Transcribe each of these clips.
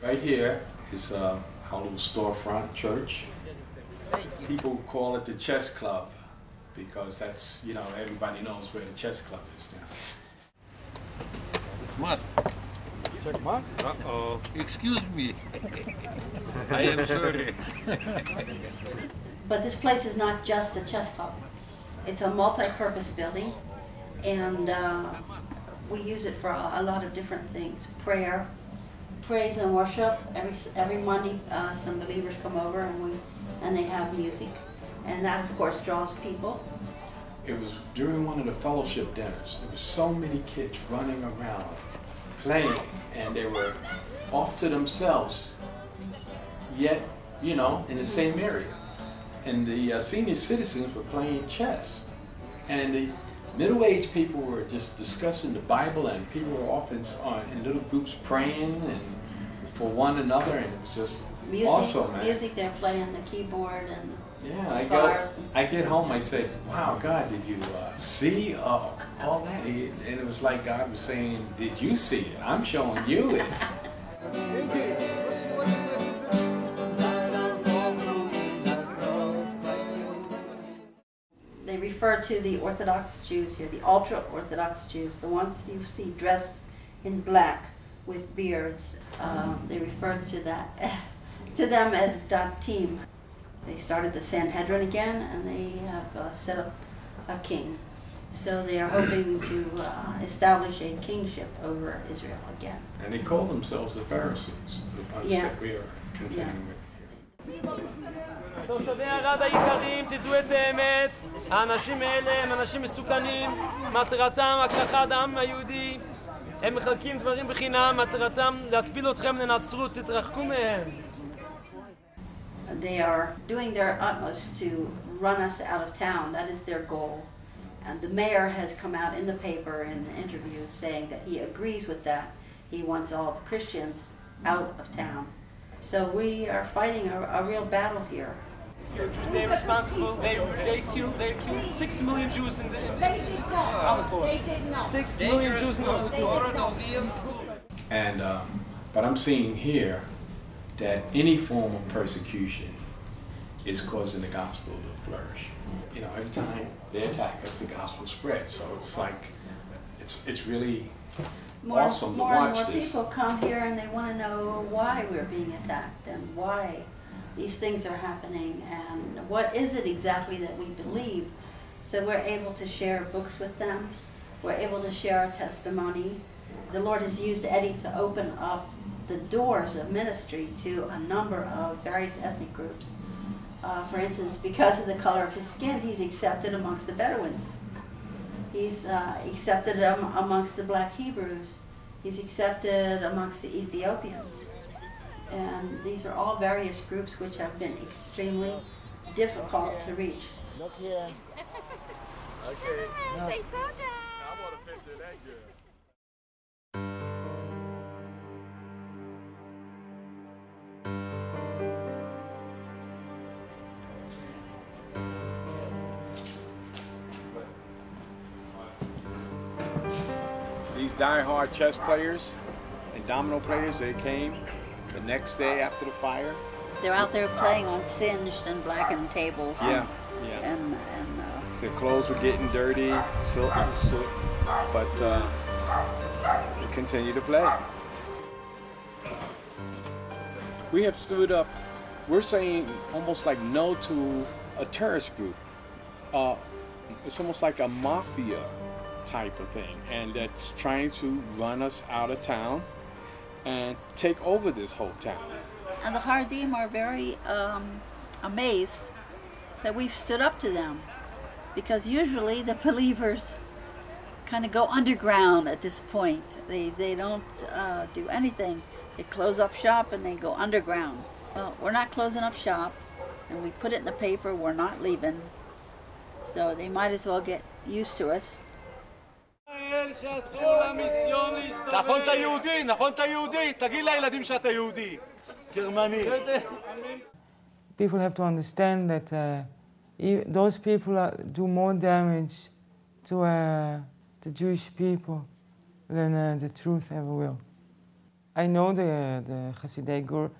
Right here is our little storefront church. People call it the chess club because that's, you know, everybody knows where the chess club is now. What? Checkmate? Uh-oh. Excuse me. I am sorry. But this place is not just a chess club. It's a multi-purpose building, and we use it for a lot of different things. Praise and worship. Every Monday, some believers come over and they have music, and that of course draws people. It was during one of the fellowship dinners. There were so many kids running around, playing, and they were off to themselves, yet, you know, in the same area. And the senior citizens were playing chess. And the middle-aged people were just discussing the Bible, and people were often in little groups praying and for one another, and it was just awesome, man. Music, they're playing the keyboard and yeah, guitars. I get home, I say, wow, God, did you see all that? And it was like God was saying, did you see it? I'm showing you it. They refer to the Orthodox Jews here, the ultra-Orthodox Jews, the ones you see dressed in black with beards. They refer to them as datim. They started the Sanhedrin again, and they have set up a king. So they are hoping to establish a kingship over Israel again. And they call themselves the Pharisees, the bunch that we are contending with. תושבי ערד היקרים, תדעו את האמת, האנשים האלה הם אנשים מסוכנים, מטרתם הכחד העם היהודי, הם מחלקים דברים בחינם, מטרתם להטביל אתכם לנצרות, תתרחקו מהם. They are doing their utmost to run us out of town. That is their goal. And the mayor has come out in the paper in interviews saying that he agrees with that. He wants all the Christians out of town. So we are fighting a real battle here. They're responsible. They killed 6 million Jews in the Holocaust. They did not. 6 million Jews in the Holocaust. And but I'm seeing here that any form of persecution is causing the gospel to flourish. You know, every time they attack us, the gospel spreads. So it's like, it's really awesome to watch this. More and more people come here and they want to know why we're being attacked and why these things are happening and what is it exactly that we believe. So we're able to share books with them. We're able to share our testimony. The Lord has used Eddie to open up the doors of ministry to a number of various ethnic groups. For instance, because of the color of his skin, he's accepted amongst the Bedouins. He's accepted amongst the black Hebrews. He's accepted amongst the Ethiopians. And these are all various groups which have been extremely difficult to reach. Look here. Okay. No. Say Toga. I want a picture of that girl. These die-hard chess players and domino players, they came the next day after the fire. They're out there playing on singed and blackened tables. Yeah. And Their clothes were getting dirty, soot, but they continue to play. We have stood up, we're saying almost like no to a terrorist group. It's almost like a mafia type of thing, and that's trying to run us out of town and take over this whole town. And the Hardim are very amazed that we've stood up to them, because usually the believers kind of go underground at this point. They don't do anything. They close up shop and they go underground. Well, we're not closing up shop, and we put it in the paper, we're not leaving. So they might as well get used to us. נכון אתה יהודי, נכון אתה יהודי, תגיד לילדים שאתה יהודי. גרמני. People have to understand that those people do more damage to the Jewish people than the truth ever will. I know the Hasidei Gur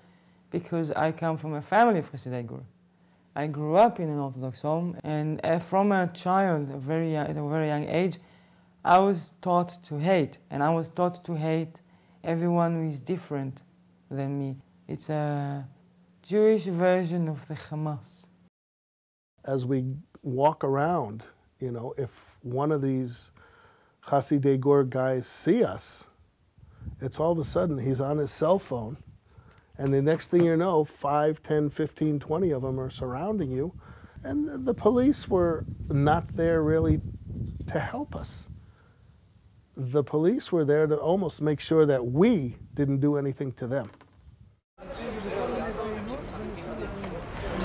because I come from a family of Hasidei Gur. I grew up in an Orthodox home, and from a child, at a very young age, I was taught to hate, and I was taught to hate everyone who is different than me. It's a Jewish version of the Hamas. As we walk around, you know, if one of these Hasidei Gur guys see us, it's all of a sudden he's on his cell phone, and the next thing you know, 5, 10, 15, 20 of them are surrounding you, and the police were not there really to help us. The police were there to almost make sure that we didn't do anything to them.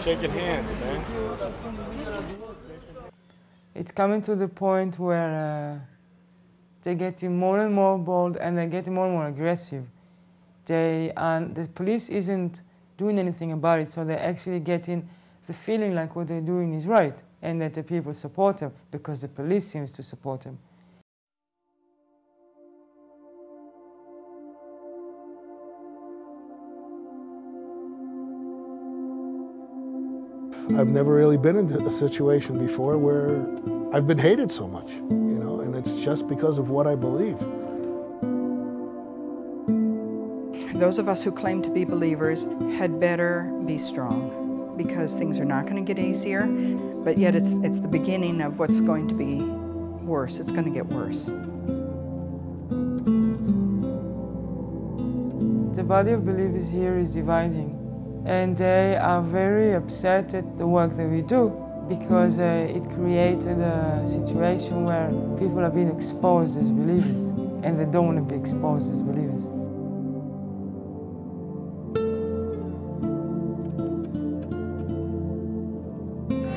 Shaking hands, man. It's coming to the point where they're getting more and more bold, and they're getting more and more aggressive. The police isn't doing anything about it, so they're actually getting the feeling like what they're doing is right, and that the people support them because the police seems to support them. I've never really been in a situation before where I've been hated so much, you know, and it's just because of what I believe. Those of us who claim to be believers had better be strong, because things are not going to get easier, but yet it's the beginning of what's going to be worse. It's going to get worse. The body of believers here is dividing, and they are very upset at the work that we do because it created a situation where people are being exposed as believers, and they don't want to be exposed as believers.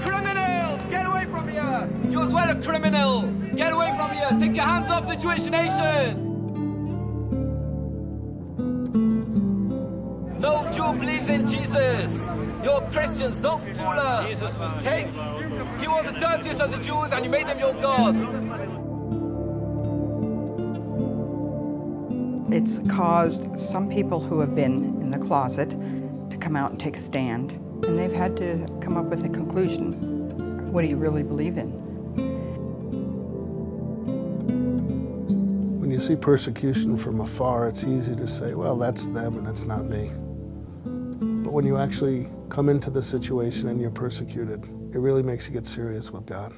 Criminals, get away from here! You're as well a criminal! Get away from here! Take your hands off the Jewish nation! No Jew believes in Jesus. You're Christians, don't fool us. He was the dirtiest of the Jews and you made him your God. It's caused some people who have been in the closet to come out and take a stand, and they've had to come up with a conclusion. What do you really believe in? When you see persecution from afar, it's easy to say, well, that's them and it's not me. But when you actually come into the situation and you're persecuted, it really makes you get serious with God.